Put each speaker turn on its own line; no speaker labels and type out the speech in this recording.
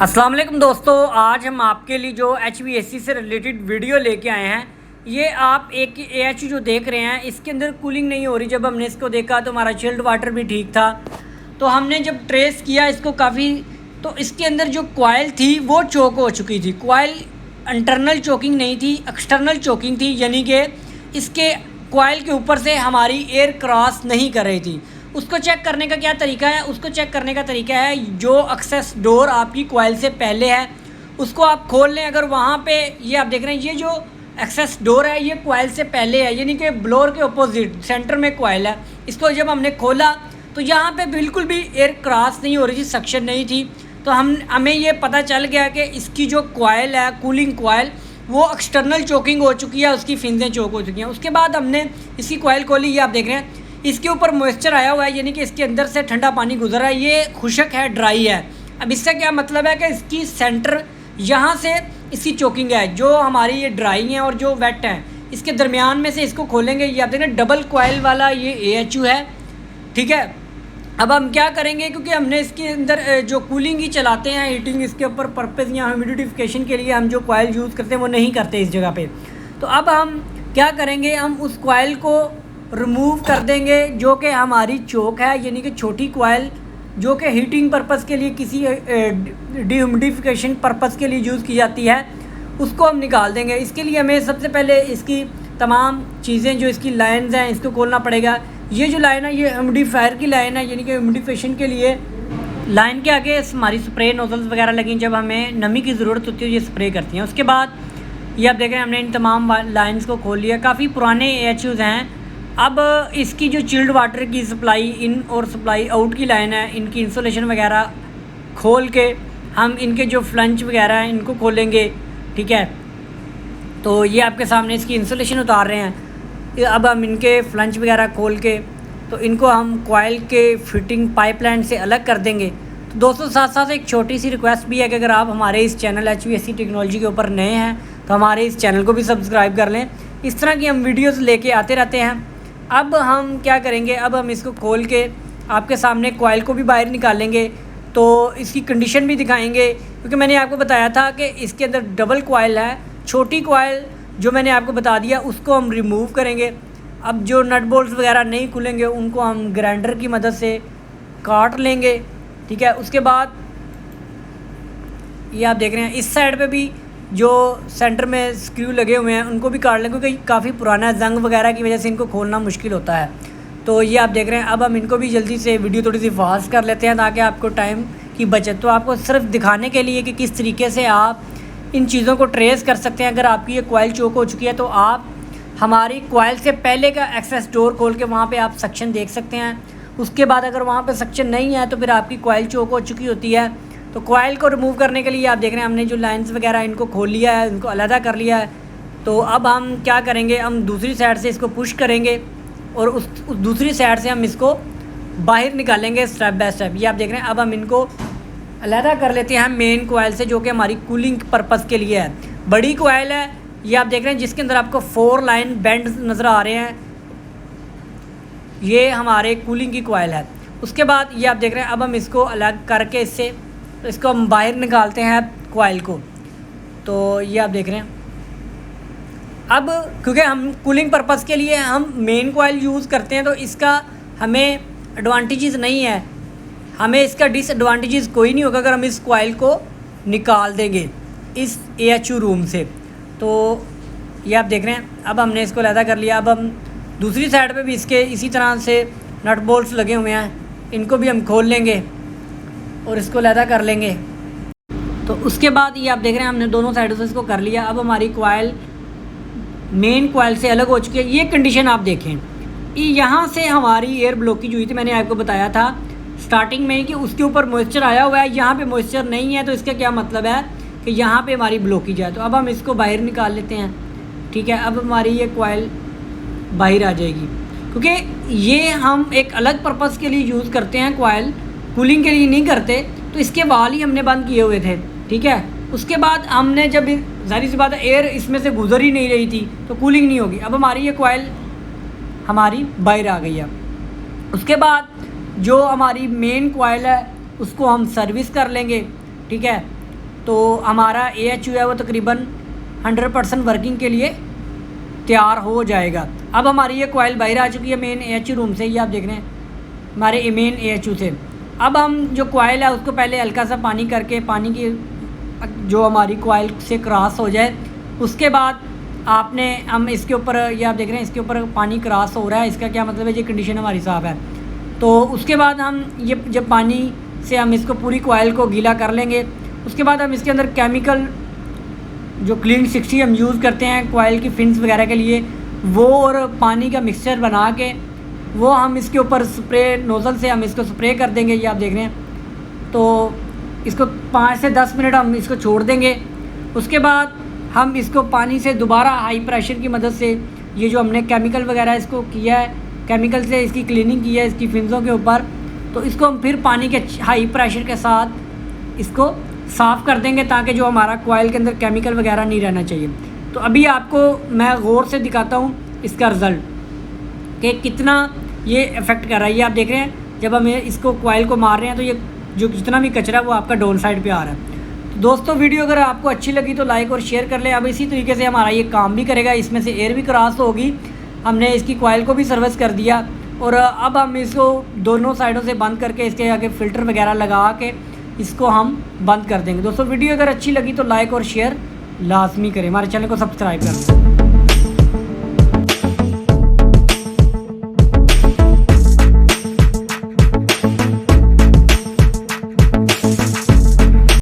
अस्सलाम वालेकुम दोस्तों, आज हम आपके लिए जो HVAC से रिलेटेड वीडियो लेके आए हैं। ये आप एक AHU जो देख रहे हैं, इसके अंदर कूलिंग नहीं हो रही। जब हमने इसको देखा तो हमारा चिल्ड वाटर भी ठीक था। तो हमने जब ट्रेस किया इसको काफ़ी, तो इसके अंदर जो कॉइल थी वो चोक हो चुकी थी। कॉइल इंटरनल चोकिंग नहीं थी, एक्सटर्नल चोकिंग थी, यानी कि इसके कॉइल के ऊपर से हमारी एयर क्रॉस नहीं कर रही थी। उसको चेक करने का क्या तरीका है? उसको चेक करने का तरीका है, जो एक्सेस डोर आपकी कॉइल से पहले है उसको आप खोल लें। अगर वहाँ पे ये आप देख रहे हैं, ये जो एक्सेस डोर है ये कॉइल से पहले है, यानी कि ब्लोअर के अपोजिट सेंटर में कॉइल है। इसको जब हमने खोला तो यहाँ पे बिल्कुल भी एयर क्रॉस नहीं हो रही थी, सक्शन नहीं थी। तो हमें ये पता चल गया कि इसकी जो कॉइल है, कूलिंग कॉइल, वो एक्सटर्नल चोकिंग हो चुकी है, उसकी फिंसें चोक हो चुकी हैं। उसके बाद हमने इसकी कॉइल खोली, ये आप देख रहे हैं इसके ऊपर मॉइस्चर आया हुआ है, यानी कि इसके अंदर से ठंडा पानी गुजर रहा है। ये खुशक है, ड्राई है। अब इससे क्या मतलब है कि इसकी सेंटर यहाँ से इसकी चोकिंग है, जो हमारी ये ड्राई है और जो वेट है, इसके दरमियान में से इसको खोलेंगे। ये आप देख रहे हैं डबल कॉइल वाला ये AHU है, ठीक है। अब हम क्या करेंगे, क्योंकि हमने इसके अंदर जो कूलिंग ही चलाते हैं, हीटिंग इसके ऊपर पर्पज़ या ह्यूमिडिफिकेशन के लिए हम जो कॉइल यूज़ करते हैं वो नहीं करते इस जगह पे। तो अब हम क्या करेंगे, हम उस कॉइल को रिमूव कर देंगे जो कि हमारी चोक है, यानी कि छोटी कॉइल जो कि हीटिंग पर्पज़ के लिए, किसी डिह्यूमिडिफिकेशन पर्पज़ के लिए यूज़ की जाती है, उसको हम निकाल देंगे। इसके लिए हमें सबसे पहले इसकी तमाम चीज़ें, जो इसकी लाइंस हैं, इसको खोलना पड़ेगा। ये जो लाइन है ये ह्यूमिडिफायर की लाइन है, यानी कि ह्यूमिडिफिकेशन के लिए लाइन के आगे हमारी स्प्रे नोजल्स वगैरह लगी, जब हमें नमी की ज़रूरत होती है ये स्प्रे करती हैं। उसके बाद ये आप देख रहे हैं हमने इन तमाम लाइन्स को खोल लिया। काफ़ी पुराने AHUs हैं। अब इसकी जो चिल्ड वाटर की सप्लाई इन और सप्लाई आउट की लाइन है, इनकी इंसुलेशन वगैरह खोल के हम इनके जो फ्लंच वगैरह हैं इनको खोलेंगे, ठीक है। तो ये आपके सामने इसकी इंसुलेशन उतार रहे हैं। अब हम इनके फ्लंच वगैरह खोल के तो इनको हम कॉइल के फिटिंग पाइपलाइन से अलग कर देंगे। तो दोस्तों, साथ साथ एक छोटी सी रिक्वेस्ट भी है कि अगर आप हमारे इस चैनल HVAC टेक्नोलॉजी के ऊपर नए हैं तो हमारे इस चैनल को भी सब्सक्राइब कर लें। इस तरह की हम वीडियोस लेके आते रहते हैं। अब हम क्या करेंगे, अब हम इसको खोल के आपके सामने कॉइल को भी बाहर निकालेंगे, तो इसकी कंडीशन भी दिखाएंगे। क्योंकि मैंने आपको बताया था कि इसके अंदर डबल कॉइल है। छोटी कॉइल जो मैंने आपको बता दिया उसको हम रिमूव करेंगे। अब जो नट बोल्ट्स वगैरह नहीं खुलेंगे उनको हम ग्राइंडर की मदद से काट लेंगे, ठीक है। उसके बाद ये आप देख रहे हैं इस साइड पे भी जो सेंटर में स्क्रू लगे हुए हैं उनको भी काट लेंगे, क्योंकि काफ़ी पुराना जंग वगैरह की वजह से इनको खोलना मुश्किल होता है। तो ये आप देख रहे हैं। अब हम इनको भी जल्दी से वीडियो थोड़ी सी फास्ट कर लेते हैं ताकि आपको टाइम की बचत। तो आपको सिर्फ दिखाने के लिए कि किस तरीके से आप इन चीज़ों को ट्रेस कर सकते हैं। अगर आपकी ये कॉइल चोक हो चुकी है तो आप हमारी कॉइल से पहले का एक्सेस डोर खोल के वहाँ पे आप सक्शन देख सकते हैं। उसके बाद अगर वहाँ पे सक्शन नहीं है तो फिर आपकी कॉइल चोक हो चुकी होती है। तो कॉइल को रिमूव करने के लिए आप देख रहे हैं हमने जो लाइंस वगैरह इनको खोल लिया है, इनको अलहदा कर लिया है। तो अब हम क्या करेंगे, हम दूसरी साइड से इसको पुश करेंगे और उस दूसरी साइड से हम इसको बाहर निकालेंगे स्टेप बाय स्टेप। ये आप देख रहे हैं। अब हम इनको अलहदा कर लेते हैं मेन कॉइल से, जो कि हमारी कूलिंग पर्पज़ के लिए है। बड़ी कॉइल है, ये आप देख रहे हैं, जिसके अंदर आपको 4 लाइन बेंड नज़र आ रहे हैं। ये हमारे कूलिंग की कॉइल है। उसके बाद ये आप देख रहे हैं अब हम इसको अलग करके इससे, तो इसको हम बाहर निकालते हैं कॉइल को। तो ये आप देख रहे हैं। अब क्योंकि हम कूलिंग पर्पज़ के लिए हम मेन कॉइल यूज़ करते हैं तो इसका हमें एडवांटेजेस नहीं है, हमें इसका डिसएडवांटेजेस कोई नहीं होगा अगर हम इस कॉइल को निकाल देंगे इस AHU रूम से। तो ये आप देख रहे हैं अब हमने इसको अलहदा कर लिया। अब हम दूसरी साइड पे भी इसके इसी तरह से नट बोल्ट्स लगे हुए हैं, इनको भी हम खोल लेंगे और इसको अलहदा कर लेंगे। तो उसके बाद ये आप देख रहे हैं हमने दोनों साइडों से इसको कर लिया। अब हमारी कॉइल मेन कॉइल से अलग हो चुकी है। ये कंडीशन आप देखें, यहाँ से हमारी एयर ब्लॉकेज हुई थी। मैंने आपको बताया था स्टार्टिंग में कि उसके ऊपर मॉइस्चर आया हुआ है, यहाँ पे मॉइस्चर नहीं है। तो इसका क्या मतलब है कि यहाँ पे हमारी ब्लॉकेज है। तो अब हम इसको बाहर निकाल लेते हैं, ठीक है। अब हमारी ये कॉइल बाहर आ जाएगी, क्योंकि ये हम एक अलग पर्पज़ के लिए यूज़ करते हैं कॉइल, कूलिंग के लिए नहीं करते। तो इसके वाल ही हमने बंद किए हुए थे, ठीक है। उसके बाद हमने जब जाहिर सी बात है एयर इसमें से गुजर ही नहीं रही थी तो कूलिंग नहीं होगी। अब हमारी ये कॉइल हमारी बाहर आ गई है। उसके बाद जो हमारी मेन कॉइल है उसको हम सर्विस कर लेंगे, ठीक है। तो हमारा AHU है वो तकरीबन 100% वर्किंग के लिए तैयार हो जाएगा। अब हमारी ये कॉइल बाहर आ चुकी है मेन AHU रूम से, ये आप देख रहे हैं हमारे मेन AHU से। अब हम जो कॉइल है उसको पहले हल्का सा पानी करके, पानी की जो हमारी कॉइल से क्रॉस हो जाए, उसके बाद हम इसके ऊपर, ये आप देख रहे हैं इसके ऊपर पानी क्रॉस हो रहा है, इसका क्या मतलब है, ये कंडीशन हमारी साफ़ है। तो उसके बाद हम ये जब पानी से हम इसको पूरी कॉइल को गीला कर लेंगे, उसके बाद हम इसके अंदर केमिकल जो क्लीन 60 हम यूज़ करते हैं कॉइल की फिन्स वगैरह के लिए, वो और पानी का मिक्सचर बना के वो हम इसके ऊपर स्प्रे नोज़ल से हम इसको स्प्रे कर देंगे। ये आप देख रहे हैं। तो इसको 5 से 10 मिनट हम इसको छोड़ देंगे। उसके बाद हम इसको पानी से दोबारा हाई प्रेशर की मदद से, ये जो हमने केमिकल वगैरह इसको किया है, केमिकल से इसकी क्लीनिंग की है इसकी फिन्सों के ऊपर, तो इसको हम फिर पानी के हाई प्रेशर के साथ इसको साफ़ कर देंगे ताकि जो हमारा कॉइल के अंदर केमिकल वगैरह नहीं रहना चाहिए। तो अभी आपको मैं गौर से दिखाता हूँ इसका रिज़ल्ट कि कितना ये इफ़ेक्ट कर रहा है। ये आप देख रहे हैं जब हम इसको कॉइल को मार रहे हैं तो ये जो जितना भी कचरा है वो आपका डाउन साइड पे आ रहा है। तो दोस्तों वीडियो अगर आपको अच्छी लगी तो लाइक और शेयर कर लें। अब इसी तरीके से हमारा ये काम भी करेगा, इसमें से एयर भी क्रॉस होगी। हमने इसकी कॉइल को भी सर्विस कर दिया और अब हम इसको दोनों साइडों से बंद करके इसके आगे फ़िल्टर वगैरह लगा के इसको हम बंद कर देंगे। दोस्तों वीडियो अगर अच्छी लगी तो लाइक और शेयर लाजमी करें, हमारे चैनल को सब्सक्राइब कर लें।